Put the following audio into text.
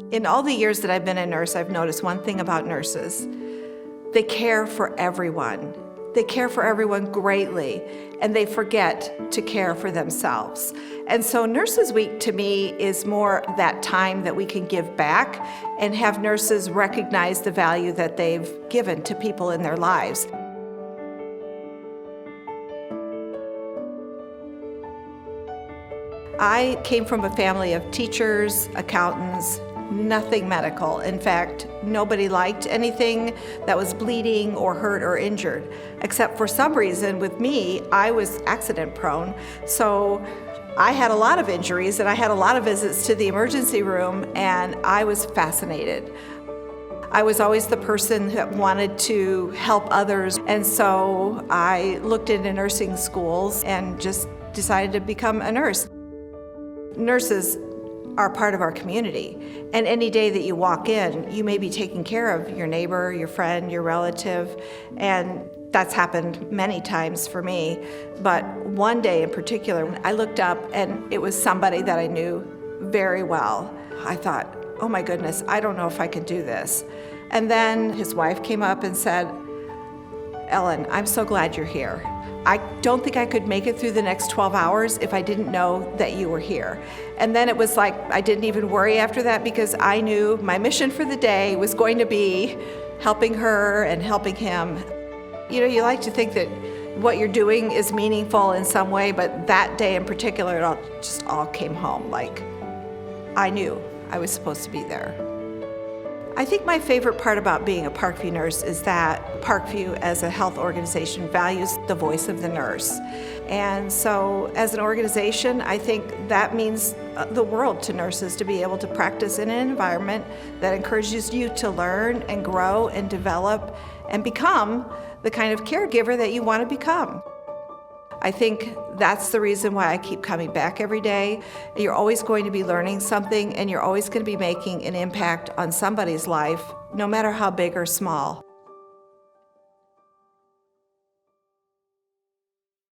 In all the years that I've been a nurse, I've noticed one thing about nurses. They care for everyone. They care for everyone greatly, and they forget to care for themselves. And so Nurses Week to me is more that time that we can give back and have nurses recognize the value that they've given to people in their lives. I came from a family of teachers, accountants, nothing medical. In fact, nobody liked anything that was bleeding or hurt or injured, except for some reason with me, I was accident prone. So I had a lot of injuries and I had a lot of visits to the emergency room, and I was fascinated. I was always the person that wanted to help others, and so I looked into nursing schools and just decided to become a nurse. Nurses are part of our community, and any day that you walk in, you may be taking care of your neighbor, your friend, your relative, and that's happened many times for me. But one day in particular, I looked up and it was somebody that I knew very well. I thought, oh my goodness, I don't know if I can do this. And then his wife came up and said, Ellen, I'm so glad you're here. I don't think I could make it through the next 12 hours if I didn't know that you were here. And then it was like I didn't even worry after that, because I knew my mission for the day was going to be helping her and helping him. You know, you like to think that what you're doing is meaningful in some way, but that day in particular, it just all came home. Like, I knew I was supposed to be there. I think my favorite part about being a Parkview nurse is that Parkview as a health organization values the voice of the nurse. And so as an organization, I think that means the world to nurses to be able to practice in an environment that encourages you to learn and grow and develop and become the kind of caregiver that you want to become. I think that's the reason why I keep coming back every day. You're always going to be learning something, and you're always going to be making an impact on somebody's life, no matter how big or small.